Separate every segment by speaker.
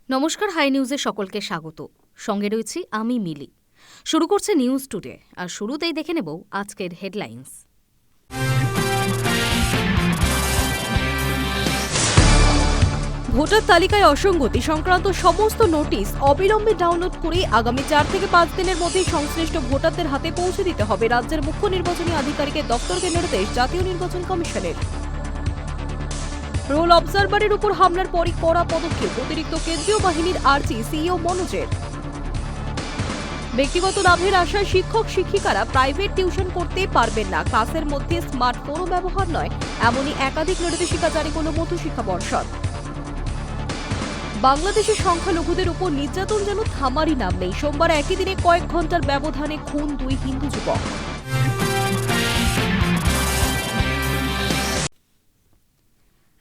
Speaker 1: নমস্কার, হাই নিউজে সকলকে স্বাগত। সঙ্গে রয়েছি আমি মিলি। শুরু করছে নিউজ টুডে, আর শুরুতেই দেখে নেব আজকের হেডলাইন্স।
Speaker 2: ভোটার তালিকায় অসঙ্গতি সংক্রান্ত সমস্ত নোটিশ অবিলম্বে ডাউনলোড করে আগামী 4 থেকে 5 দিনের মধ্যে সংশ্লিষ্ট ভোটারদের হাতে পৌঁছে দিতে হবে রাজ্যের মুখ্য নির্বাচনী আধিকারিকের দপ্তরকে নির্দেশ জাতীয় নির্বাচন কমিশনের। রোল অবজারভারের উপর হামলার পরই কড়া পদক্ষেপ অতিরিক্ত কেন্দ্রীয় বাহিনীর আরজি সিইও মনোজের। ব্যক্তিগত লাভের আশায় শিক্ষক শিক্ষিকারা প্রাইভেট টিউশন করতে পারবেন না, ক্লাসের মধ্যে স্মার্টফোনও ব্যবহার নয়, এমনই একাধিক নির্দেশিকা জারি করল মধ্যশিক্ষা পর্ষদ। বাংলাদেশের সংখ্যালঘুদের উপর নির্যাতন যেন থামারই নাম নেই। সোমবার একই দিনে কয়েক ঘন্টার ব্যবধানে খুন 2 হিন্দু যুবক।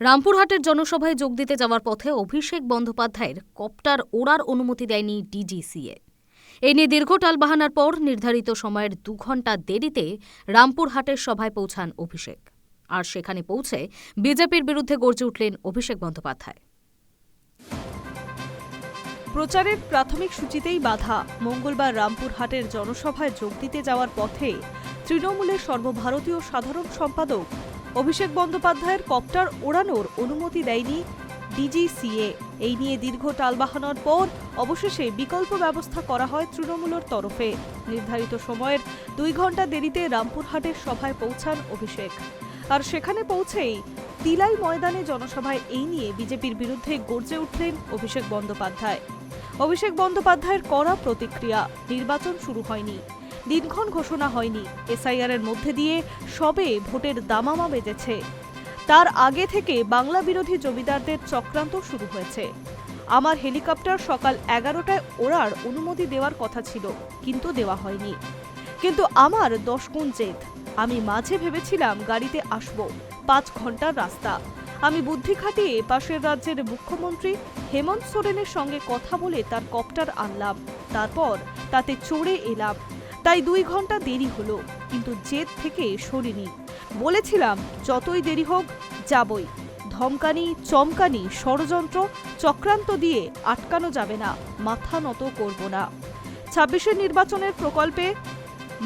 Speaker 1: রামপুরহাটের জনসভায় যোগ দিতে যাওয়ার পথে অভিষেক বন্দ্যোপাধ্যায়ের কপ্টার ওড়ার অনুমতি দেয়নি ডিজিসিএ। এ নিয়ে দীর্ঘ টালবাহানার পর নির্ধারিত সময়ের 2 ঘণ্টা দেরিতে রামপুরহাটের সভায় পৌঁছান অভিষেক। আর সেখানে পৌঁছে বিজেপির বিরুদ্ধে গর্জে উঠলেন অভিষেক বন্দ্যোপাধ্যায়।
Speaker 2: প্রচারের প্রাথমিক সূচিতেই বাধা। মঙ্গলবার রামপুরহাটের জনসভায় যোগ দিতে যাওয়ার পথে তৃণমূলের সর্বভারতীয় সাধারণ সম্পাদক অভিষেক বন্দ্যোপাধ্যায়ের কপ্টার ওড়ানোর অনুমতি দেয়নি ডিজিসিএ। এই নিয়ে দীর্ঘ টালবাহানার পর অবশেষে বিকল্প ব্যবস্থা করা হয় তৃণমূলের তরফে। নির্ধারিত সময়ের 2 ঘণ্টা দেরিতে রামপুরহাটের সভায় পৌঁছান অভিষেক। আর সেখানে পৌঁছেই তিলাই ময়দানে জনসভায় এই নিয়ে বিজেপির বিরুদ্ধে গর্জে উঠলেন অভিষেক বন্দ্যোপাধ্যায়। অভিষেক বন্দ্যোপাধ্যায়ের কড়া প্রতিক্রিয়া। নির্বাচন শুরু হয়নি, দিনক্ষণ ঘোষণা হয়নি, এসআইআরের মধ্যে দিয়ে সবে ভোটের দামামা বেজেছে। তার আগে থেকে বাংলা বিরোধী জমিদারদের চক্রান্ত শুরু হয়েছে। আমার হেলিকপ্টার সকাল 11টায় ওড়ার অনুমতি দেওয়ার কথা ছিল, কিন্তু দেওয়া হয়নি। কিন্তু আমার 10 গুণ জেদ। আমি মাঝে ভেবেছিলাম গাড়িতে আসব, 5 ঘন্টার রাস্তা। আমি বুদ্ধি খাটিয়ে পাশের রাজ্যের মুখ্যমন্ত্রী হেমন্ত সোরেনের সঙ্গে কথা বলে তার কপ্টার আনলাম, তারপর তাতে চড়ে এলাম। তাই 2 ঘন্টা দেরি হলো, কিন্তু জেদ থেকে সরিনি। বলেছিলাম যতই দেরি হোক যাবই। ধমকানি, চমকানি, ষড়যন্ত্র, চক্রান্ত দিয়ে আটকানো যাবে না, মাথা নত করব না। 26-এর নির্বাচনের প্রকল্পে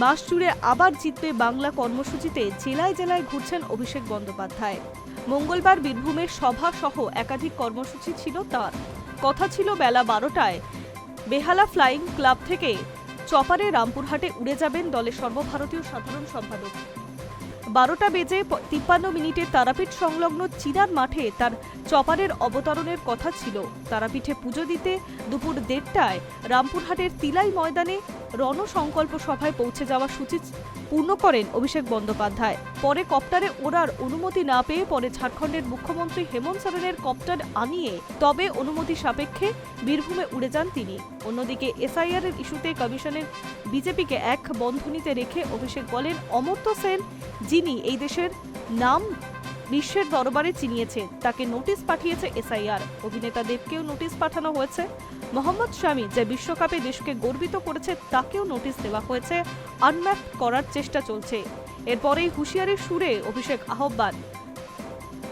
Speaker 2: মাস জুড়ে আবার জিতবে বাংলা কর্মসূচিতে জেলায় জেলায় ঘুরছেন অভিষেক বন্দ্যোপাধ্যায়। মঙ্গলবার বীরভূমের সভা সহ একাধিক কর্মসূচি ছিল তার। কথা ছিল বেলা 12টায় বেহালা ফ্লাইং ক্লাব থেকে চপারে রামপুরহাটে উড়ে যাবেন দলের সর্বভারতীয় সাধারণ সম্পাদক। 12টা বেজে 53 মিনিটে তারাপীঠ সংলগ্ন চিরার মাঠে তার চপারের অবতরণের কথা ছিল। তারাপীঠে পুজো দিতে দুপুর 1:30টায় রামপুরহাটের তিলাই ময়দানে রণসংকল্প সভায় পৌঁছে যাওয়া সূচি পূর্ণ করেন অভিষেক বন্দ্যোপাধ্যায়। পরে কপ্টারে ওড়ার অনুমতি না পেয়ে পরে ঝাড়খণ্ডের মুখ্যমন্ত্রী হেমন্ত সোরেনের কপ্টার আনিয়ে তবে অনুমতি সাপেক্ষে বীরভূমে উড়ে যান তিনি। অন্যদিকে এসআইআরের ইস্যুতে কমিশনের বিজেপিকে এক বন্ধনীতে রেখে অভিষেক বলেন, অমর্ত্য সেন যিনি এই দেশের নাম বিশ্বের দরবারে চিনিয়েছেন, তাকে নোটিশ পাঠিয়েছে এসআইআর। অভিনেতা দেবকেও নোটিশ পাঠানো হয়েছে। মোহাম্মদ শামি যে বিশ্বকাপে দেশকে গর্বিত করেছে তাকেও নোটিশ দেওয়া হয়েছে। আনম্যাপ করার চেষ্টা চলছে। এরপরেই হুঁশিয়ারির সুরে অভিষেক আহ্বান,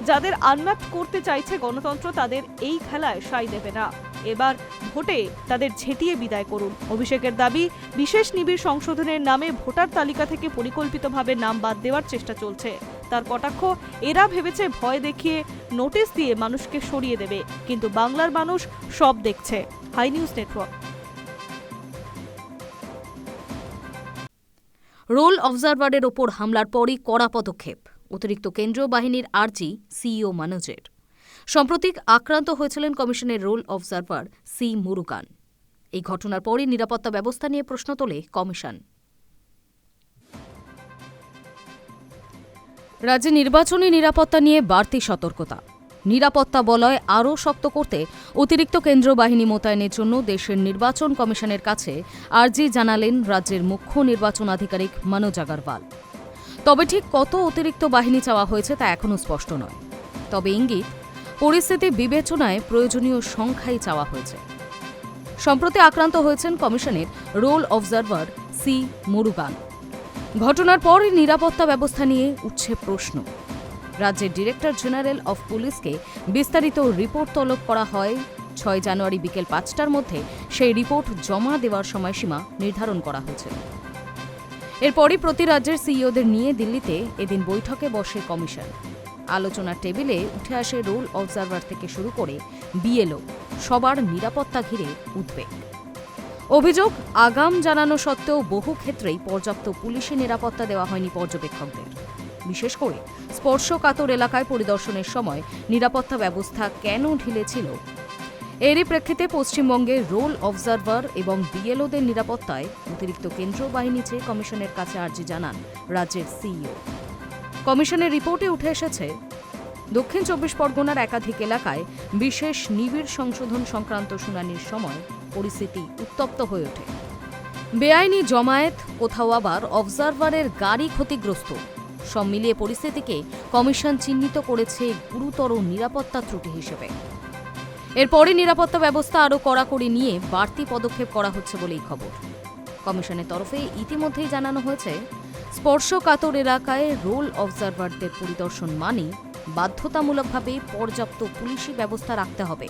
Speaker 2: যাদের আনম্যাপ করতে চাইছে গণতন্ত্র তাদের এই খেলায় সাই দেবে না। এবার ভোটে তাদের ঝেঁটিয়ে বিদায় করুন। অভিষেকের দাবি, বিশেষ নিবিড় সংশোধনের নামে ভোটার তালিকা থেকে পরিকল্পিতভাবে নাম বাদ দেওয়ার চেষ্টা চলছে। তার কটাক্ষ, এরা ভেবেছে ভয় দেখিয়ে নোটিশ দিয়ে মানুষকে সরিয়ে দেবে, কিন্তু বাংলার মানুষ সব দেখছে। High news network.
Speaker 1: রোল অবজারভারের ওপর হামলার পরই কড়া পদক্ষেপ অতিরিক্ত কেন্দ্রীয় বাহিনীর আরজি সিইও মনোজের। সম্প্রতি আক্রান্ত হয়েছিলেন কমিশনের রোল অবজারভার সি মুরুগান। এই ঘটনার পরই নিরাপত্তা ব্যবস্থা নিয়ে প্রশ্ন তোলে কমিশন। রাজ্যে নির্বাচনী নিরাপত্তা নিয়ে বাড়তি সতর্কতা। নিরাপত্তা বলয় আরও শক্ত করতে অতিরিক্ত কেন্দ্রীয় বাহিনী মোতায়েনের জন্য দেশের নির্বাচন কমিশনের কাছে আর্জি জানালেন রাজ্যের মুখ্য নির্বাচন আধিকারিক মনোজ আগরওয়াল। তবে ঠিক কত অতিরিক্ত বাহিনী চাওয়া হয়েছে তা এখনও স্পষ্ট নয়। তবে ইঙ্গিত, পরিস্থিতি বিবেচনায় প্রয়োজনীয় সংখ্যাই চাওয়া হয়েছে। সম্প্রতি আক্রান্ত হয়েছেন কমিশনের রোল অবজারভার সি মুরুগান। ঘটনার পরই নিরাপত্তা ব্যবস্থা নিয়ে উঠছে প্রশ্ন। রাজ্যের ডিরেক্টর জেনারেল অফ পুলিশকে বিস্তারিত রিপোর্ট তলব করা হয় 6 জানুয়ারি বিকেল 5টার মধ্যে সেই রিপোর্ট জমা দেওয়ার সময়সীমা নির্ধারণ করা হয়েছিল। এরপরই প্রতি রাজ্যের সিইওদের নিয়ে দিল্লিতে এদিন বৈঠকে বসে কমিশন। আলোচনার টেবিলে উঠে আসে রোল অবজারভার থেকে শুরু করে বিএলও, সবার নিরাপত্তা ঘিরে উদ্বেগ। অভিযোগ, আগাম জানানো সত্ত্বেও বহু ক্ষেত্রেই পর্যাপ্ত পুলিশি নিরাপত্তা দেওয়া হয়নি পর্যবেক্ষকদের। বিশেষ করে স্পর্শকাতর এলাকায় পরিদর্শনের সময় নিরাপত্তা ব্যবস্থা কেন ঢিলে ছিল? এরই প্রেক্ষিতে পশ্চিমবঙ্গে রোল অবজারভার এবং বিএলওদের নিরাপত্তায় অতিরিক্ত কেন্দ্রীয় বাহিনী চেয়ে কমিশনের কাছে আর্জি জানান রাজ্যের সিইও। কমিশনের রিপোর্টে উঠে এসেছে, দক্ষিণ 24 পরগনার একাধিক এলাকায় বিশেষ নিবিড় সংশোধন সংক্রান্ত শুনানির সময় পরিস্থিতি উত্তপ্ত হয়ে ওঠে। বেআইনি জমায়েত, কোথাও আবার অবজারভারের গাড়ি ক্ষতিগ্রস্ত। সব মিলিয়ে পরিস্থিতিকে কমিশন চিহ্নিত করেছে গুরুতর নিরাপত্তা ত্রুটি হিসেবে। এরপরে নিরাপত্তা ব্যবস্থা আরও কড়াকড়ি নিয়ে বাড়তি পদক্ষেপ করা হচ্ছে বলেই খবর। কমিশনের তরফে ইতিমধ্যেই জানানো হয়েছে, স্পর্শকাতর এলাকায় রোল অবজারভারদের পরিদর্শন মানেই বাধ্যতামূলকভাবে পর্যাপ্ত পুলিশি ব্যবস্থা রাখতে হবে।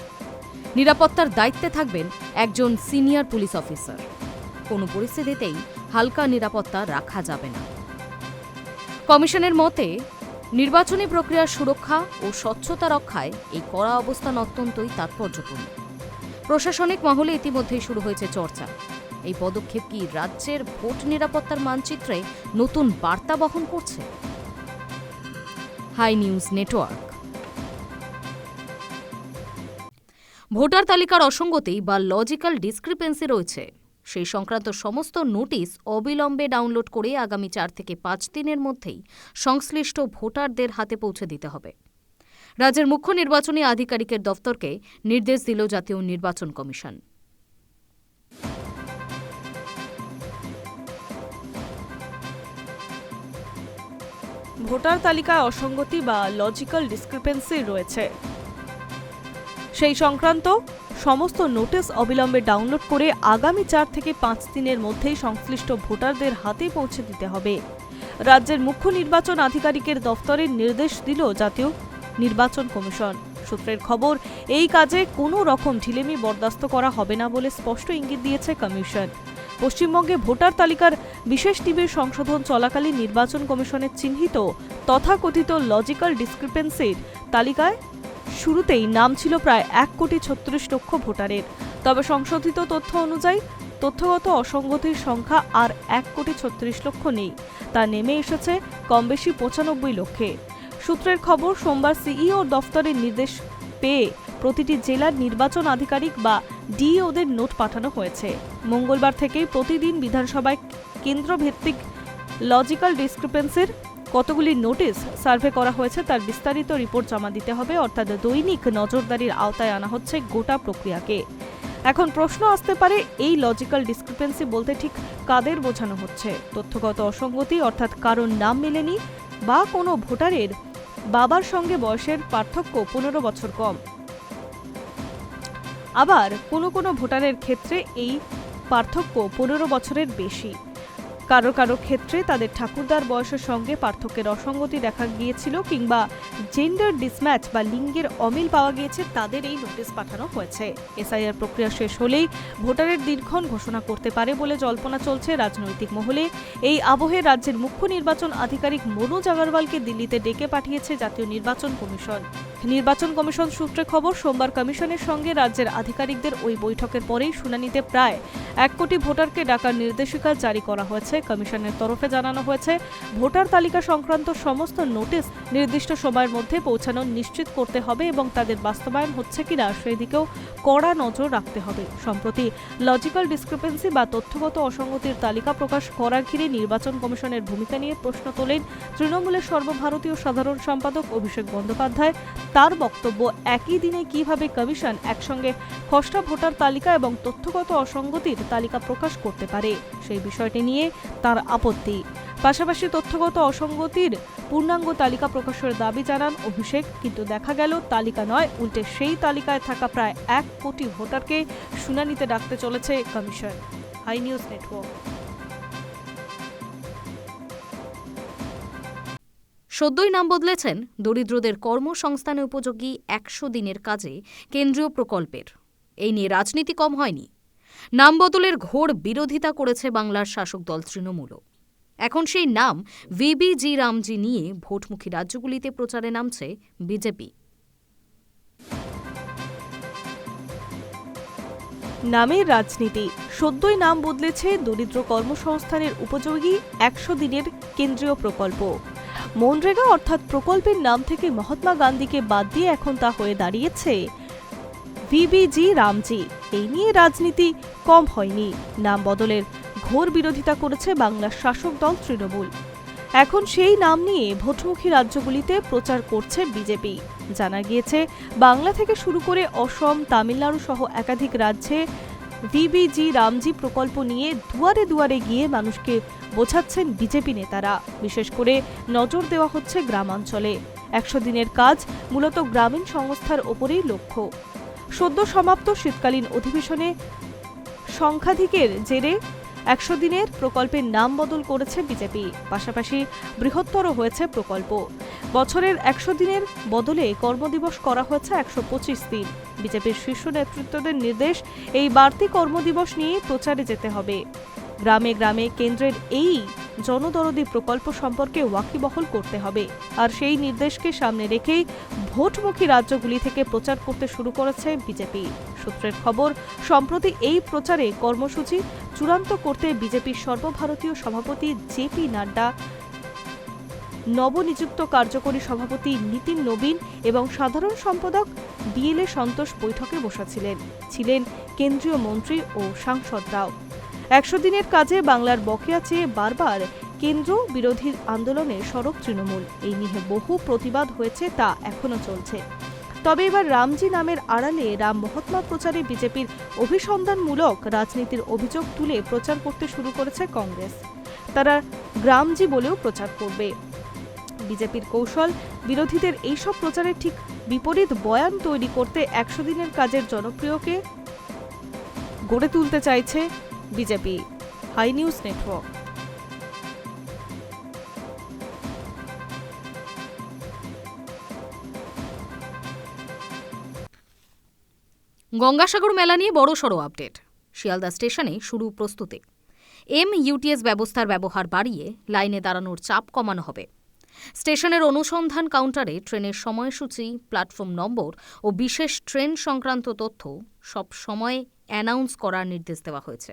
Speaker 1: নিরাপত্তার দায়িত্বে থাকবেন একজন সিনিয়র পুলিশ অফিসার। কোনো পরিস্থিতিতেই হালকা নিরাপত্তা রাখা যাবে না। কমিশনের মতে, নির্বাচনী প্রক্রিয়ার সুরক্ষা ও স্বচ্ছতা রক্ষায় এই কড়া অবস্থান অত্যন্তই তাৎপর্যপূর্ণ। প্রশাসনিক মহলে ইতিমধ্যেই শুরু হয়েছে চর্চা। এই পদক্ষেপ কি রাজ্যের ভোট নিরাপত্তার মানচিত্রে নতুন বার্তা বহন করছে? High news network. ভোটার তালিকার অসঙ্গতি বা লজিক্যাল ডিসক্রিপেন্সি রয়েছে, সেই সংক্রান্ত সমস্ত নোটিশ অবিলম্বে ডাউনলোড করে আগামী 4 থেকে 5 দিনের মধ্যেই সংশ্লিষ্ট ভোটারদের হাতে পৌঁছে দিতে হবে। রাজ্যের মুখ্য নির্বাচনী আধিকারিকের দফতরকে নির্দেশ দিল জাতীয় নির্বাচন কমিশন।
Speaker 2: ভোটার তালিকায় অসঙ্গতি বা লজিক্যাল ডিসক্রিপেন্সি রয়েছে, সেই সংক্রান্ত সমস্ত নোটিশ অবিলম্বে ডাউনলোড করে আগামী 4 থেকে 5 দিনের মধ্যেই সংশ্লিষ্ট ভোটারদের হাতে পৌঁছে দিতে হবে। রাজ্যের মুখ্য নির্বাচন আধিকারিকের দফতরের নির্দেশ দিল জাতীয় নির্বাচন কমিশন। সূত্রের খবর, এই কাজে কোনো রকম ঢিলেমি বরদাস্ত করা হবে না বলে স্পষ্ট ইঙ্গিত দিয়েছে কমিশন। পশ্চিমবঙ্গে ভোটার তালিকার বিশেষ নিবিড় সংশোধন চলাকালীন নির্বাচন কমিশনের চিহ্নিত তথাকথিত লজিক্যাল ডিসক্রিপেন্সির তালিকায় শুরুতেই নাম ছিল প্রায় 1,36,00,000 ভোটারের। তবে সংশোধিত তথ্য অনুযায়ী তথ্যগত অসঙ্গতির সংখ্যা আর 1,36,00,000 নেই, তা নেমে এসেছে কমবেশি 95 লক্ষে। সূত্রের খবর, সোমবার সিইও দফতরের নির্দেশ পেয়ে প্রতিটি জেলার নির্বাচন আধিকারিক বা ডিইওদের নোট পাঠানো হয়েছে। মঙ্গলবার থেকেই প্রতিদিন বিধানসভায় কেন্দ্রভিত্তিক লজিক্যাল ডিসক্রিপেন্সির কতগুলি নোটিশ সার্ভে করা হয়েছে তার বিস্তারিত রিপোর্ট জমা দিতে হবে, অর্থাৎ দৈনিক নজরদারির আওতায় আনা হচ্ছে গোটা প্রক্রিয়াকে। এখন প্রশ্ন আসতে পারে, এই লজিক্যাল ডিসক্রিপেন্সি বলতে ঠিক কাদের বোঝানো হচ্ছে? তথ্যগত অসঙ্গতি, অর্থাৎ কারোর নাম মেলেনি বা কোনো ভোটারের বাবার সঙ্গে বয়সের পার্থক্য 15 বছর কম। আবার কোনো কোনো ভোটারের ক্ষেত্রে এই পার্থক্য 15 বছরের বেশি। কারো কারো ক্ষেত্রে তাদের ঠাকুরদার বয়সের সঙ্গে পার্থক্যের অসঙ্গতি দেখা গিয়েছিল, কিংবা জেন্ডার ডিসম্যাচ বা লিঙ্গের অমিল পাওয়া গিয়েছে, তাদের এই নোটিশ পাঠানো হয়েছে। এসআইআর প্রক্রিয়া শেষ হলেই ভোটারের দিনক্ষণ ঘোষণা করতে পারে বলে জল্পনা চলছে রাজনৈতিক মহলে। এই আবহে রাজ্যের মুখ্য নির্বাচন আধিকারিক মনোজ আগরওয়ালকে দিল্লিতে ডেকে পাঠিয়েছে জাতীয় নির্বাচন কমিশন। নির্বাচন কমিশন সূত্রে খবর, সোমবার কমিশনের সঙ্গে রাজ্যের আধিকারিকদের ওই বৈঠকের পরেই শুনানিতে প্রায় 1 কোটি ভোটারকে ডাকার নির্দেশিকা জারি করা হয়েছে। কমিশনের তরফে জানানো হয়েছে, ভোটার তালিকা সংক্রান্ত সমস্ত নোটিশ নির্দিষ্ট সময়ের মধ্যে পৌঁছানো নিশ্চিত করতে হবে এবং তাদের বাস্তবায়ন হচ্ছে কিনা সেই দিকেও কড়া নজর রাখতে হবে। সম্প্রতি লজিক্যাল ডিসক্রিপেন্সি বা তথ্যগত অসঙ্গতির তালিকা প্রকাশ করার ঘিরে নির্বাচন কমিশনের ভূমিকা নিয়ে প্রশ্ন তোলেন তৃণমূলের সর্বভারতীয় সাধারণ সম্পাদক অভিষেক বন্দ্যোপাধ্যায়। তার বক্তব্য, একই দিনে কিভাবে কমিশন একসঙ্গে খসড়া ভোটার তালিকা এবং তথ্যগত অসঙ্গতির তালিকা প্রকাশ করতে পারে, সেই বিষয়টি নিয়ে তার আপত্তি। পাশাপাশি তথ্যগত অসঙ্গতির পূর্ণাঙ্গ তালিকা প্রকাশের দাবি জানান অভিষেক, কিন্তু দেখা গেল তালিকা নয়, উল্টে সেই তালিকায় থাকা প্রায় 1 কোটি ভোটারকে শুনানিতে ডাকতে চলেছে কমিশন। High news network.
Speaker 1: সদ্যই নাম বদলেছেন দরিদ্রদের কর্মসংস্থানে উপযোগী 100 দিনের কাজে কেন্দ্রীয় প্রকল্পের। এই নিয়ে রাজনীতি কম হয়নি। নাম বদলের ঘোর বিরোধিতা করেছে বাংলার শাসক দল তৃণমূলও। এখন সেই নাম ভিবিজি রামজি নিয়ে ভোটমুখী রাজ্যগুলিতে প্রচারে নামছে বিজেপি।
Speaker 2: নামের রাজনীতি। সদ্যই নাম বদলেছে দরিদ্র কর্মসংস্থানের উপযোগী ১০০ দিনের কেন্দ্রীয় প্রকল্প। মনরেগা অর্থাৎ প্রকল্পের নাম থেকে মহাত্মা গান্ধীকে বাদ দিয়ে এখন তা হয়ে দাঁড়িয়েছে ভিবিজি রামজি। এই নিয়ে রাজনীতি কম হয়নি। নাম বদলের ঘোর বিরোধিতা করেছে বাংলার শাসক দল তৃণমূল। এখন সেই নাম নিয়ে ভোটমুখী রাজ্যগুলিতে প্রচার করছে বিজেপি। জানা গিয়েছে, বাংলা থেকে শুরু করে অসম, তামিলনাড়ু সহ একাধিক রাজ্যে ভিবিজি রামজি প্রকল্প নিয়ে দুয়ারে দুয়ারে গিয়ে মানুষকে বোঝাচ্ছেন বিজেপি নেতারা। বিশেষ করে নজর দেওয়া হচ্ছে গ্রামাঞ্চলে। ১০০ দিনের কাজ মূলত গ্রামীণ সংস্থার ওপরেই লক্ষ্য। সদ্য সমাপ্ত শীতকালীন অধিবেশনে সংখ্যাধিকের জেরে ১০০ দিনের প্রকল্পের নাম বদল করেছে বিজেপি। পাশাপাশি বৃহত্তর হয়েছে প্রকল্প। বছরের ১০০ দিনের বদলে কর্মদিবস করা হয়েছে ১২৫ দিন। বিজেপির শীর্ষ নেতৃত্বদের নির্দেশ, এই বাড়তি কর্মদিবস নিয়ে প্রচারে যেতে হবে। গ্রামে গ্রামে কেন্দ্রের এই জনদরদি প্রকল্প সম্পর্কে ওয়াকিবহল করতে হবে। আর সেই নির্দেশকে সামনে রেখেই ভোটমুখী রাজ্যগুলি থেকে প্রচার করতে শুরু করেছে বিজেপি। সূত্রের খবর, সম্প্রতি এই প্রচারে কর্মসূচি চূড়ান্ত করতে বিজেপির সর্বভারতীয় সভাপতি জেপি নাড্ডা, নবনিযুক্ত কার্যকরী সভাপতি নীতিন নবীন এবং সাধারণ সম্পাদক বিএলএ সন্তোষ বৈঠকে বসেছিলেন। ছিলেন কেন্দ্রীয় মন্ত্রী ও সাংসদরাও। ১০০ দিনের কাজে বাংলার বকেয়া চেয়ে বারবার কেন্দ্র বিরোধী আন্দোলনে সরব তৃণমূল। এই নিয়ে বহু প্রতিবাদ হয়েছে, তা এখনো চলছে। তবে এবার রামজি নামের আড়ালে রাম মহাত্মা প্রচারে বিজেপির অভিসন্ধানমূলক রাজনীতির অভিযোগ তুলে প্রচার করতে শুরু করেছে কংগ্রেস। তারা গ্রামজি বলেও প্রচার করবে। বিজেপির কৌশল, বিরোধীদের এইসব প্রচারের ঠিক বিপরীত বয়ান তৈরি করতে ১০০ দিনের কাজের জনপ্রিয়কে গড়ে তুলতে চাইছে BJP. High news network.
Speaker 1: Gangasagar মেলা নিয়ে বড়সড় আপডেট। শিয়ালদা স্টেশনে শুরু প্রস্তুতি। MUTS ব্যবস্থার ব্যবহার বাড়িয়ে লাইনে দাঁড়ানোর চাপ কমানো হবে। স্টেশনের অনুসন্ধান কাউন্টারে ট্রেনের সময়সূচি, প্ল্যাটফর্ম নম্বর ও বিশেষ ট্রেন সংক্রান্ত তথ্য সব সময় অ্যানাউন্স করার নির্দেশ দেওয়া হয়েছে।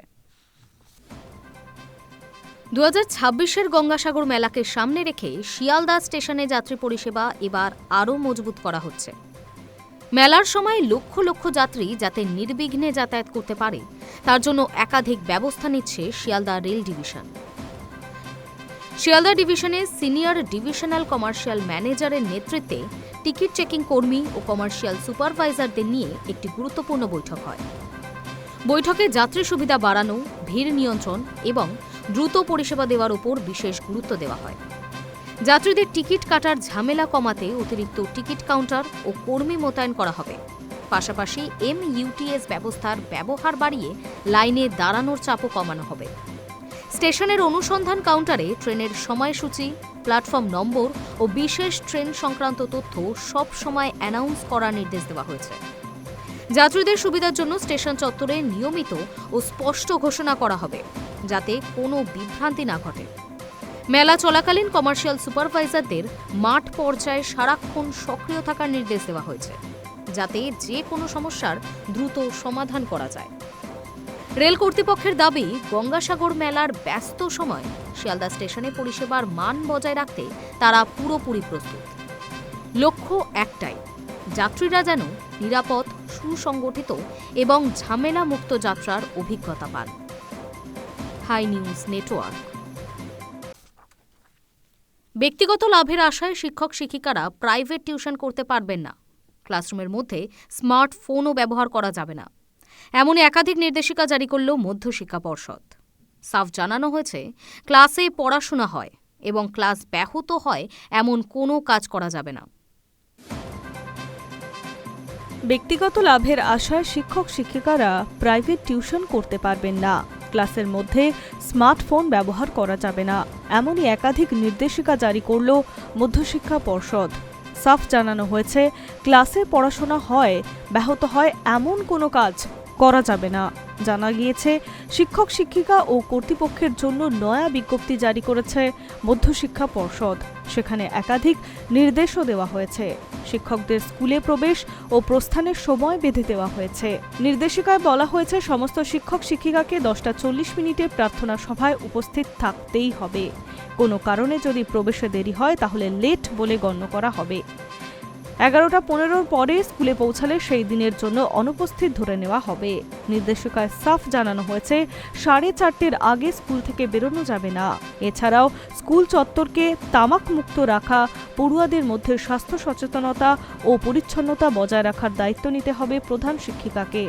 Speaker 1: 2026-এর গঙ্গাসাগর মেলাকে সামনে রেখে শিয়ালদা স্টেশনে যাত্রী পরিষেবা এবার আরও মজবুত করা হচ্ছে। মেলার সময় লক্ষ লক্ষ যাত্রী যাতে নির্বিঘ্নে যাতায়াত করতে পারে, তার জন্য একাধিক ব্যবস্থা নিচ্ছে শিয়ালদা রেল ডিভিশন। শিয়ালদা ডিভিশনে সিনিয়র ডিভিশনাল কমার্শিয়াল ম্যানেজারের নেতৃত্বে টিকিট চেকিং কর্মী ও কমার্শিয়াল সুপারভাইজারদের নিয়ে একটি গুরুত্বপূর্ণ বৈঠক হয়। বৈঠকে যাত্রী সুবিধা বাড়ানো, ভিড় নিয়ন্ত্রণ এবং দ্রুত পরিষেবা দেওয়ার উপর বিশেষ গুরুত্ব দেওয়া হয়। যাত্রীদের টিকিট কাটার ঝামেলা কমাতে অতিরিক্ত টিকিট কাউন্টার ও কর্মী মোতায়েন করা হবে। পাশাপাশি MUTS ব্যবস্থার ব্যবহার বাড়িয়ে লাইনে দাঁড়ানোর চাপও কমানো হবে। স্টেশনের অনুসন্ধান কাউন্টারে ট্রেনের সময়সূচি, প্ল্যাটফর্ম নম্বর ও বিশেষ ট্রেন সংক্রান্ত তথ্য সব সময় অ্যানাউন্স করার নির্দেশ দেওয়া হয়েছে। যাত্রীদের সুবিধার জন্য স্টেশন চত্বরে নিয়মিত ও স্পষ্ট ঘোষণা করা হবে, যাতে কোনো বিভ্রান্তি না ঘটে। মেলা চলাকালীন কমার্শিয়াল সুপারভাইজারদের মাঠ পর্যায়ে সারাক্ষণ সক্রিয় থাকার নির্দেশ দেওয়া হয়েছে, যাতে যে কোনো সমস্যার দ্রুত সমাধান করা যায়। রেল কর্তৃপক্ষের দাবি, গঙ্গাসাগর মেলার ব্যস্ত সময় শিয়ালদা স্টেশনে পরিষেবার মান বজায় রাখতে তারা পুরোপুরি প্রস্তুত। লক্ষ্য একটাই, যাত্রীরা যেন নিরাপদ, সুসংগঠিত এবং ঝামেলামুক্ত যাত্রার অভিজ্ঞতা পান। High news network. ব্যক্তিগত লাভের আশায় শিক্ষক শিক্ষিকারা প্রাইভেট টিউশন করতে পারবেন না। ক্লাসরুমের মধ্যে স্মার্টফোনও ব্যবহার করা যাবে না, এমনই একাধিক নির্দেশিকা জারি করল মধ্যশিক্ষা পর্ষদ। সাফ জানানো হয়েছে, ক্লাসে পড়াশোনা হয় এবং ক্লাস ব্যাহত হয় এমন কোনো কাজ করা যাবে না।
Speaker 2: ব্যক্তিগত লাভের আশায় শিক্ষক শিক্ষিকারা প্রাইভেট টিউশন করতে পারবেন না। ক্লাসের মধ্যে স্মার্টফোন ব্যবহার করা যাবে না, এমনই একাধিক নির্দেশিকা জারি করল মধ্যশিক্ষা পর্ষদ। সাফ জানানো হয়েছে, ক্লাসে পড়াশোনা হয় ব্যাহত হয় এমন কোনো কাজ করা যাবে না। জানা গিয়েছে, শিক্ষক শিক্ষিকা ও কর্তৃপক্ষের জন্য নয়া বিজ্ঞপ্তি জারি করেছে মধ্যশিক্ষা পর্ষদ। সেখানে একাধিক নির্দেশও দেওয়া হয়েছে। শিক্ষকদের স্কুলে প্রবেশ ও প্রস্থানের সময় বেঁধে দেওয়া হয়েছে। নির্দেশিকায় বলা হয়েছে, সমস্ত শিক্ষক শিক্ষিকাকে 10:40 প্রার্থনা সভায় উপস্থিত থাকতেই হবে। কোনো কারণে যদি প্রবেশে দেরি হয় তাহলে লেট বলে গণ্য করা হবে। 11:15 পরে স্কুলে পৌঁছালে সেই দিনের জন্য অনুপস্থিত ধরে নেওয়া হবে। নির্দেশিকায় সাফ জানানো হয়েছে, 4:30 আগে স্কুল থেকে বেরোনো যাবে না। এছাড়াও স্কুল চত্বরকে তামাক মুক্ত রাখা, পড়ুয়াদের মধ্যে স্বাস্থ্য সচেতনতা ও পরিচ্ছন্নতা বজায় রাখার দায়িত্ব নিতে হবে প্রধান শিক্ষিকাকে।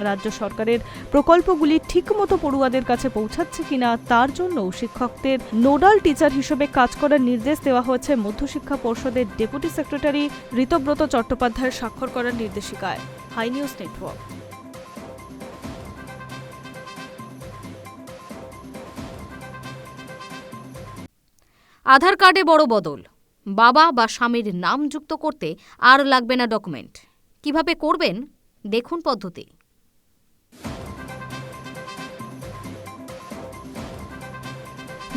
Speaker 2: রাজ্য সরকারের প্রকল্পগুলি ঠিকমতো পড়ুয়াদের কাছে পৌঁছাচ্ছে কিনা তার জন্য শিক্ষকদের নোডাল টিচার হিসেবে কাজ করার নির্দেশ দেওয়া হয়েছে মধ্যশিক্ষা পর্ষদের ডেপুটি সেক্রেটারি ঋতব্রত চট্টোপাধ্যায়ের স্বাক্ষর করার নির্দেশিকায়। High news network.
Speaker 1: আধার কার্ডে বড় বদল। বাবা বা স্বামীর নাম যুক্ত করতে আর লাগবে না ডকুমেন্ট। কিভাবে করবেন দেখুন পদ্ধতি।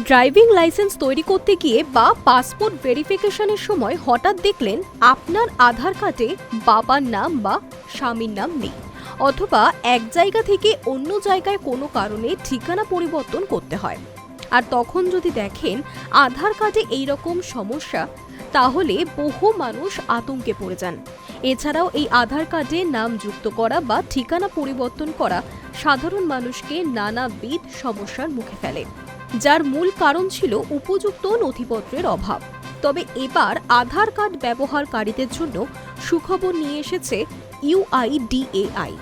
Speaker 3: ড্রাইভিং লাইসেন্স তৈরি করতে গিয়ে বা পাসপোর্ট ভেরিফিকেশনের সময় হঠাৎ দেখলেন আপনার আধার কার্ডে বাবার নাম বা স্বামীর নাম নেই, অথবা এক জায়গা থেকে অন্য জায়গায় কোনো কারণে ঠিকানা পরিবর্তন করতে হয়। আর তখন যদি দেখেন আধার কার্ডে এই রকম সমস্যা, তাহলে বহু মানুষ আতঙ্কে পড়ে যান। এছাড়াও এই আধার কার্ডে নাম যুক্ত করা বা ঠিকানা পরিবর্তন করা সাধারণ মানুষকে নানাবিধ সমস্যার মুখে ফেলে, যার মূল কারণ ছিল উপযুক্ত নথিপত্রের অভাব। তবে এবার আধার কার্ড ব্যবহারকারীদের জন্য সুখবর নিয়ে এসেছে UIDAI।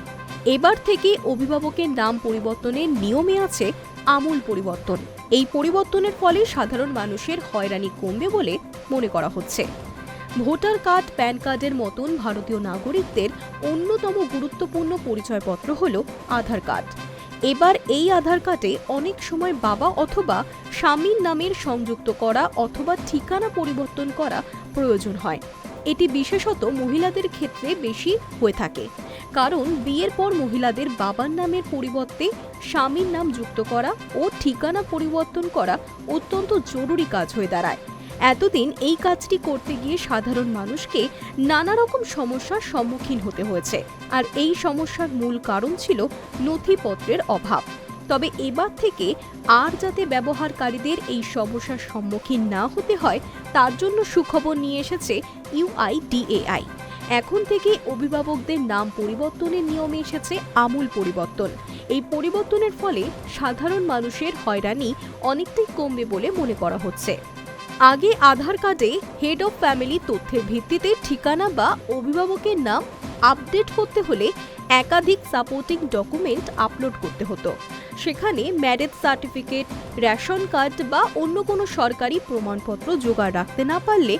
Speaker 3: এবার থেকে অভিভাবকের নাম পরিবর্তনের নিয়মে আছে আমূল পরিবর্তন। এই পরিবর্তনের ফলে সাধারণ মানুষের হয়রানি কমবে বলে মনে করা হচ্ছে। ভোটার কার্ড, প্যান কার্ডের মতন ভারতীয় নাগরিকদের অন্যতম গুরুত্বপূর্ণ পরিচয়পত্র হল আধার কার্ড। এবার এই আধার কার্ডে অনেক সময় বাবা অথবা স্বামীর নামের সংযুক্ত করা অথবা ঠিকানা পরিবর্তন করা প্রয়োজন হয়। এটি বিশেষত মহিলাদের ক্ষেত্রে বেশি হয়ে থাকে, কারণ বিয়ের পর মহিলাদের বাবার নামের পরিবর্তে স্বামীর নাম যুক্ত করা ও ঠিকানা পরিবর্তন করা অত্যন্ত জরুরি কাজ হয়ে দাঁড়ায়। এতদিন এই কাজটি করতে গিয়ে সাধারণ মানুষকে নানা রকম সমস্যার সম্মুখীন হতে হয়েছে, আর এই সমস্যার মূল কারণ ছিল নথিপত্রের অভাব। তবে এবার থেকে আর যাতে ব্যবহারকারীদের এই সমস্যার সম্মুখীন না হতে হয় তার জন্য সুখবর নিয়ে এসেছে UIDAI। এখন থেকে অভিভাবকদের নাম পরিবর্তনের নিয়মে এসেছে আমূল পরিবর্তন। এই পরিবর্তনের ফলে সাধারণ মানুষের হয়রানি অনেকটাই কমবে বলে মনে করা হচ্ছে। আগে আধার কার্ডে হেড অফ ফ্যামিলি তথ্যের ভিত্তিতে ঠিকানা বা অভিভাবকের নাম আপডেট করতে হলে একাধিক সাপোর্টিং ডকুমেন্ট আপলোড করতে হতো। সেখানে ম্যারেজ সার্টিফিকেট, রেশন কার্ড বা অন্য কোনো সরকারি প্রমাণপত্র জোগাড় রাখতে না পারলে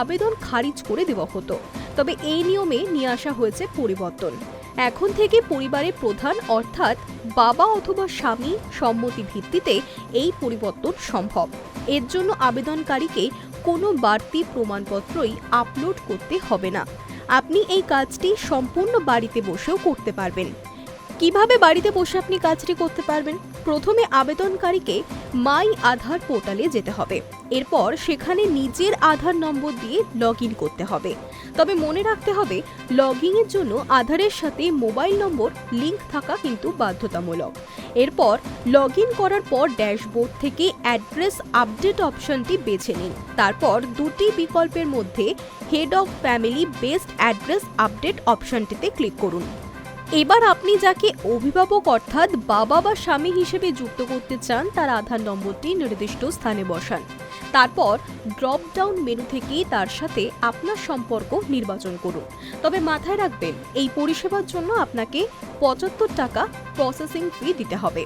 Speaker 3: আবেদন খারিজ করে দেওয়া হতো। তবে এই নিয়মে নিয়ে আসা হয়েছে পরিবর্তন। এখন থেকে পরিবারের প্রধান অর্থাৎ বাবা অথবা স্বামী সম্মতি ভিত্তিতে এই পরিবর্তন সম্ভব। এর জন্য আবেদনকারীকে কোনো বাড়তি প্রমাণপত্রই আপলোড করতে হবে না। আপনি এই কাজটি সম্পূর্ণ বাড়িতে বসেও করতে পারবেন। কিভাবে বাড়িতে বসে আপনি কাজটি করতে পারবেন? প্রথমে আবেদনকারীকে মাই আধার পোর্টালে যেতে হবে। এরপর সেখানে নিজের আধার নম্বর দিয়ে লগইন করতে হবে। তবে মনে রাখতে হবে, লগইনের জন্য আধারের সাথে মোবাইল নম্বর লিংক থাকা কিন্তু বাধ্যতামূলক। এরপর লগইন করার পর ড্যাশবোর্ড থেকে অ্যাড্রেস আপডেট অপশনটি বেছে নিন। তারপর দুটি বিকল্পের মধ্যে head of family based address update অপশনটিতে ক্লিক করুন। এবার আপনি যাকে অভিভাবক অর্থাৎ বাবা বা স্বামী হিসেবে যুক্ত করতে চান তার আধার নম্বরটি নির্দিষ্ট স্থানে বসান। তারপর ড্রপ ডাউন মেনু থেকে তার সাথে আপনার সম্পর্ক নির্বাচন করুন। তবে মাথায় রাখবেন, এই পরিষেবার জন্য আপনাকে 75 টাকা প্রসেসিং ফি দিতে হবে।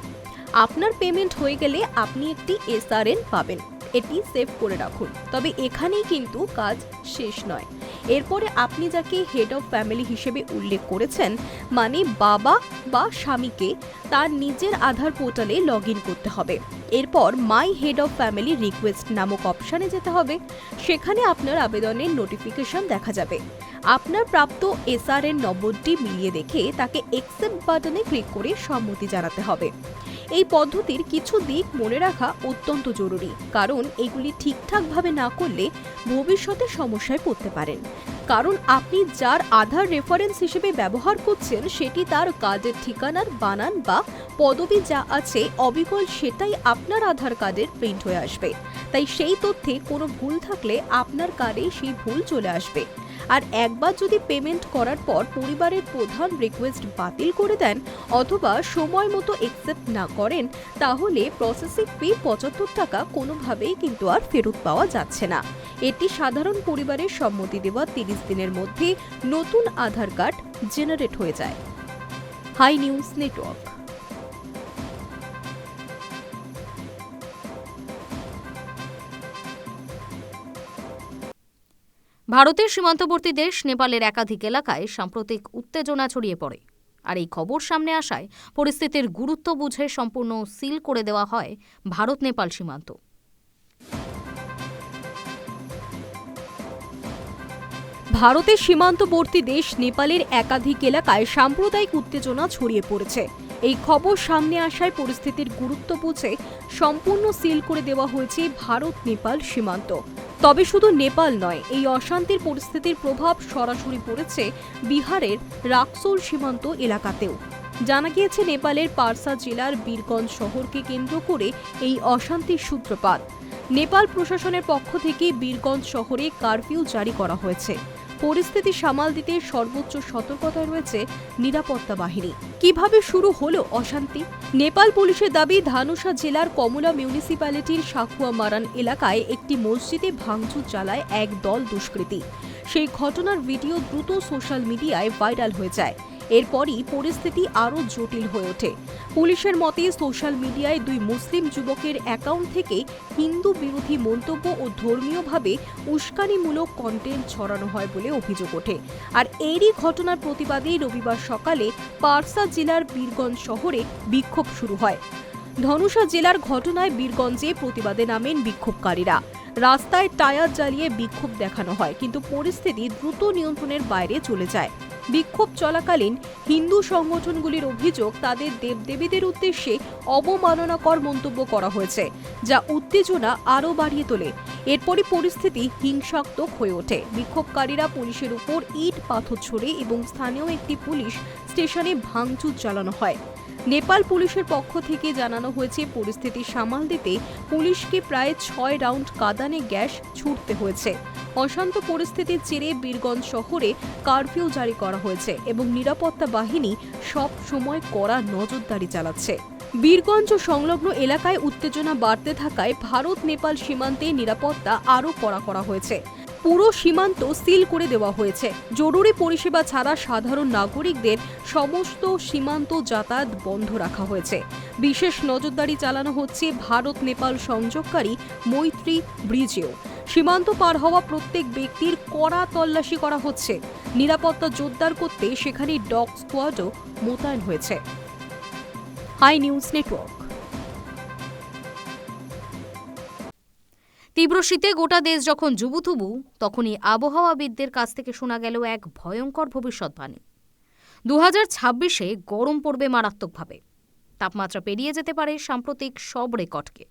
Speaker 3: আপনার পেমেন্ট হয়ে গেলে আপনি একটি SRN পাবেন। এটি সেভ করে রাখুন। তবে এখানেই কিন্তু কাজ শেষ নয়। এরপরে আপনি যাকে হেড অফ ফ্যামিলি হিসেবে উল্লেখ করেছেন, মানে বাবা বা স্বামীকে তার নিজের আধার পোর্টালে লগ ইন করতে হবে। এরপর my head of family request নামক অপশানে যেতে হবে। সেখানে আপনার আবেদনের নোটিফিকেশন দেখা যাবে। আপনার প্রাপ্ত SRN নম্বরটি মিলিয়ে দেখে তাকে অ্যাকসেপ্ট বাটনে ক্লিক করে সম্মতি জানাতে হবে। এই পদ্ধতির কিছু দিক মনে রাখা অত্যন্ত জরুরি, কারণ এগুলি ঠিকঠাকভাবে না করলে ভবিষ্যতে সমস্যায় পড়তে পারেন। কারণ আপনি যার আধার রেফারেন্স হিসেবে ব্যবহার করছেন সেটি তার কার্ডের ঠিকানার বানান বা পদবি যা আছে অবিকল সেটাই আপনার আধার কার্ডের প্রিন্ট হয়ে আসবে। তাই সেই তথ্যে কোনো ভুল থাকলে আপনার কার্ডে সেই ভুল চলে আসবে। আর একবার যদি পেমেন্ট করার পর পরিবারের প্রধান রিকোয়েস্ট বাতিল করে দেন অথবা সময় মতো অ্যাকসেপ্ট না করেন, তাহলে প্রসেসিং ফি 75 টাকা কোনোভাবেই কিন্তু আর ফেরত পাওয়া যাচ্ছে না। এটি সাধারণ পরিবারের সম্মতি দেওয়া 30 দিনের মধ্যে নতুন আধার কার্ড জেনারেট হয়ে যায়। High news network.
Speaker 1: ভারতের সীমান্তবর্তী দেশ নেপালের একাধিক এলাকায় সাম্প্রতিক উত্তেজনা ছড়িয়ে পড়ে। আর এই খবর সামনে আসায় পরিস্থিতির গুরুত্ব বুঝে সম্পূর্ণ সিল করে দেওয়া হয় ভারত নেপাল সীমান্ত।
Speaker 3: ভারতের সীমান্তবর্তী দেশ নেপালের একাধিক এলাকায় সাম্প্রদায়িক উত্তেজনা ছড়িয়ে পড়েছে। এই খবর সামনে আসায় পরিস্থিতির গুরুত্ব বুঝে সম্পূর্ণ সিল করে দেওয়া হয়েছে ভারত নেপাল সীমান্ত। তবে শুধু নেপাল নয়, এই অশান্তির পরিস্থিতির প্রভাব সরাসরি পড়েছে বিহারের রাক্সোল সীমান্ত এলাকাতেও। জানা গিয়েছে নেপালের পারসা জেলার বীরগঞ্জ শহরকে কেন্দ্র করে এই অশান্তির সূত্রপাত। নেপাল প্রশাসনের পক্ষ থেকে বীরগঞ্জ শহরে কারফিউ জারি করা হয়েছে। পরিস্থিতি সামাল দিতে সর্বোচ্চ সতর্কতায় রয়েছে নিরাপত্তা বাহিনী। কিভাবে শুরু হলো অশান্তি? নেপাল পুলিশের দাবি, ধানুষা জেলার কমলা মিউনিসিপ্যালিটির সাকুয়া মারান এলাকায় একটি মসজিদে ভাঙচুর চালায় এক দল দুষ্কৃতী। সেই ঘটনার ভিডিও দ্রুত সোশ্যাল মিডিয়ায় ভাইরাল হয়ে যায়। এরপরই পরিস্থিতি আরও জটিল হয়ে ওঠে। পুলিশের মতে সোশ্যাল মিডিয়ায় 2 মুসলিম যুবকের অ্যাকাউন্ট থেকে হিন্দু বিরোধী মন্তব্য ও ধর্মীয়ভাবে উস্কানিমূলক কন্টেন্ট ছড়ানো হয় বলে অভিযোগ ওঠে। আর এরই ঘটনার প্রতিবাদে রবিবার সকালে পারসা জেলার বীরগঞ্জ শহরে বিক্ষোভ শুরু হয়। ধনুষা জেলার ঘটনায় বীরগঞ্জে প্রতিবাদে নামেন বিক্ষোভকারীরা। রাস্তায় টায়ার জ্বালিয়ে বিক্ষোভ দেখানো হয়, কিন্তু পরিস্থিতি দ্রুত নিয়ন্ত্রণের বাইরে চলে যায়। বিক্ষোভ চলাকালীন হিন্দু সংগঠনগুলির অভিযোগ, তাদের দেবদেবীদের উদ্দেশ্যে অবমাননাকর মন্তব্য করা হয়েছে, যা উত্তেজনা আরও বাড়িয়ে তোলে। এরপরই পরিস্থিতি হিংসাত্মক হয়ে ওঠে। বিক্ষোভকারীরা পুলিশের উপর ইট পাথর ছোড়ে এবং স্থানীয় একটি পুলিশ স্টেশনে ভাঙচুর চালানো হয়। নেপাল পুলিশের পক্ষ থেকে জানানো হয়েছে, পরিস্থিতি সামাল দিতে পুলিশকে প্রায় 6 রাউন্ড কাঁদানে গ্যাস ছুড়তে হয়েছে। অশান্ত পরিস্থিতির জেরে বীরগঞ্জ শহরে কারফিউ জারি করা হয়েছে এবং নিরাপত্তা বাহিনী সব সময় কড়া নজরদারি চালাচ্ছে। বীরগঞ্জ ও সংলগ্ন এলাকায় উত্তেজনা বাড়তে থাকায় ভারত নেপাল সীমান্তে নিরাপত্তা আরও কড়া করা হয়েছে। পুরো সীমান্ত সিল করে দেওয়া হয়েছে। জরুরি পরিষেবা ছাড়া সাধারণ নাগরিকদের সমস্ত সীমান্ত যাতায়াত বন্ধ রাখা হয়েছে। বিশেষ নজরদারি চালানো হচ্ছে ভারত নেপাল সংযোগকারী মৈত্রী ব্রিজেও। সীমান্ত পার হওয়া প্রত্যেক ব্যক্তির কড়া তল্লাশি করা হচ্ছে। নিরাপত্তা জোরদার করতে সেখানে ডগ স্কোয়াডও মোতায়েন হয়েছে। High news network.
Speaker 1: তীব্র শীতে গোটা দেশ যখন জুবুথুবু, তখনই আবহাওয়াবিদদের কাছ থেকে শোনা গেল এক ভয়ঙ্কর ভবিষ্যৎবাণী। 2026-এ গরম পড়বে মারাত্মকভাবে। তাপমাত্রা পেরিয়ে যেতে পারে সাম্প্রতিক সব রেকর্ডকে।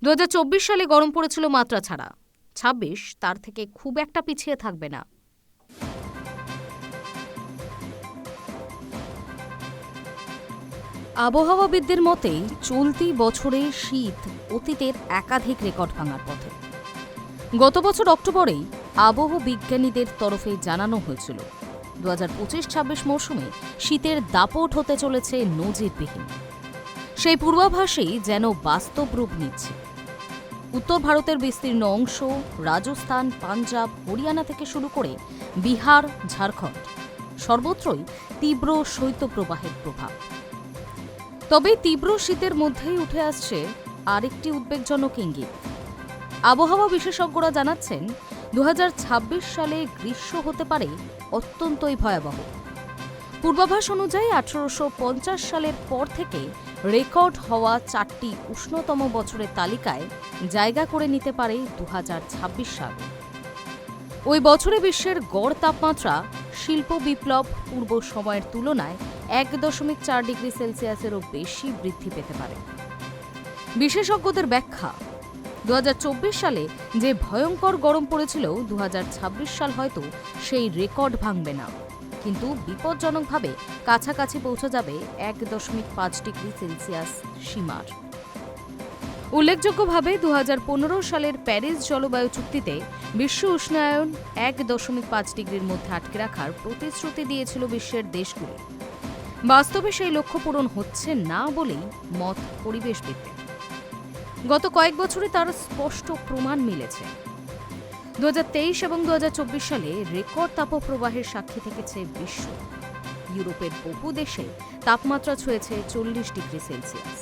Speaker 1: 2024 সালে গরম পড়েছিল মাত্রা ছাড়া। 26 তার থেকে খুব একটা পিছিয়ে থাকবে না। আবহাওয়াবিদদের মতে চলতি বছরে শীত অতীতের একাধিক রেকর্ড ভাঙার পথে। গত বছর অক্টোবরেই আবহাওয়া বিজ্ঞানীদের তরফে জানানো হয়েছিল 2025-26 মৌসুমে শীতের দাপট হতে চলেছে নজিরবিহীন। সেই পূর্বাভাসেই যেন বাস্তব রূপ নিচ্ছে। উত্তর ভারতের বিস্তীর্ণ অংশ, রাজস্থান, পাঞ্জাব, হরিয়ানা থেকে শুরু করে বিহার, ঝাড়খণ্ড, সর্বত্রই তীব্র শৈত্যপ্রবাহের প্রভাব। তবে তীব্র শীতের মধ্যেই উঠে আসছে আরেকটি উদ্বেগজনক ইঙ্গিত। আবহাওয়া বিশেষজ্ঞরা জানাচ্ছেন, 2026 সালে গ্রীষ্ম হতে পারে অত্যন্তই ভয়াবহ। পূর্বাভাস অনুযায়ী 1850 সালের পর থেকে রেকর্ড হওয়া 4টি উষ্ণতম বছরের তালিকায় জায়গা করে নিতে পারে 2026 সাল। ওই বছরে বিশ্বের গড় তাপমাত্রা শিল্প বিপ্লব পূর্ব সময়ের তুলনায় 1.4 ডিগ্রি সেলসিয়াসেরও বেশি বৃদ্ধি পেতে পারে। বিশেষজ্ঞদের ব্যাখ্যা, 2024 সালে যে ভয়ঙ্কর গরম পড়েছিল, 2026 সাল হয়তো সেই রেকর্ড ভাঙবে না, কিন্তু বিপজ্জনকভাবে কাছাকাছি পৌঁছে যাবে 1.5 ডিগ্রি সেলসিয়াস সীমার। উল্লেখযোগ্যভাবে 2015 সালের প্যারিস জলবায়ু চুক্তিতে বিশ্ব উষ্ণায়ন 1.5 ডিগ্রির মধ্যে আটকে রাখার প্রতিশ্রুতি দিয়েছিল বিশ্বের দেশগুলি। বাস্তবে সেই লক্ষ্য পূরণ হচ্ছে না বলেই মত পরিবেশবিদদের। গত কয়েক বছরে তার স্পষ্ট প্রমাণ মিলেছে। 2023 এবং 2024 সালে রেকর্ড তাপপ্রবাহের সাক্ষী থেকেছে বিশ্ব। ইউরোপের বহু দেশে তাপমাত্রা ছুঁয়েছে 40 ডিগ্রি সেলসিয়াস।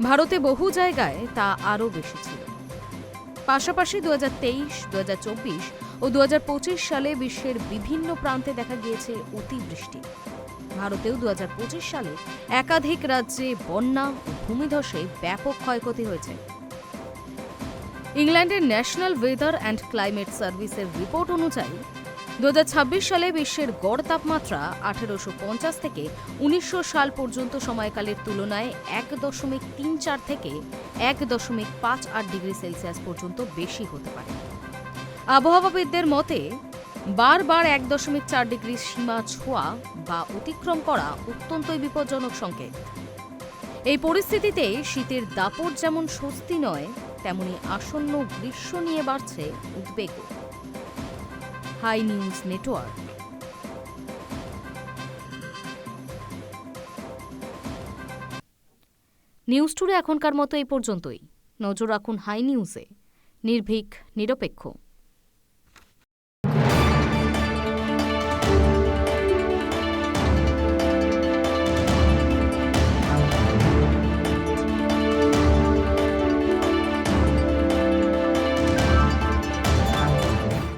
Speaker 1: ভারতে বহু জায়গায় তা আরও বেশি ছিল। পাশাপাশি 2023, 2024 ও 2025 সালে বিশ্বের বিভিন্ন প্রান্তে দেখা গিয়েছে অতিবৃষ্টি। ভারতেও 2025 সালে একাধিক রাজ্যে বন্যা ও ভূমিধসে ব্যাপক ক্ষয়ক্ষতি হয়েছে। ইংল্যান্ডের ন্যাশনাল ওয়েদার অ্যান্ড ক্লাইমেট সার্ভিসের রিপোর্ট অনুযায়ী 2026 সালে বিশ্বের গড় তাপমাত্রা 1850 থেকে 1900 সাল পর্যন্ত সময়কালের তুলনায় 1.34 থেকে 1.58 ডিগ্রি সেলসিয়াস পর্যন্ত বেশি হতে পারে। আবহাওয়াবিদদের মতে বারবার 1.4 ডিগ্রি সীমা ছোঁয়া বা অতিক্রম করা অত্যন্তই বিপজ্জনক সংকেত। এই পরিস্থিতিতে শীতের দাপট যেমন স্বস্তি নয়, তেমনি আসন্ন গ্রীষ্ম নিয়ে বাড়ছে উদ্বেগ। High news network. News today এখনকার মতো এই পর্যন্তই। নজর রাখুন হাই নিউজে, নির্ভীক, নিরপেক্ষ।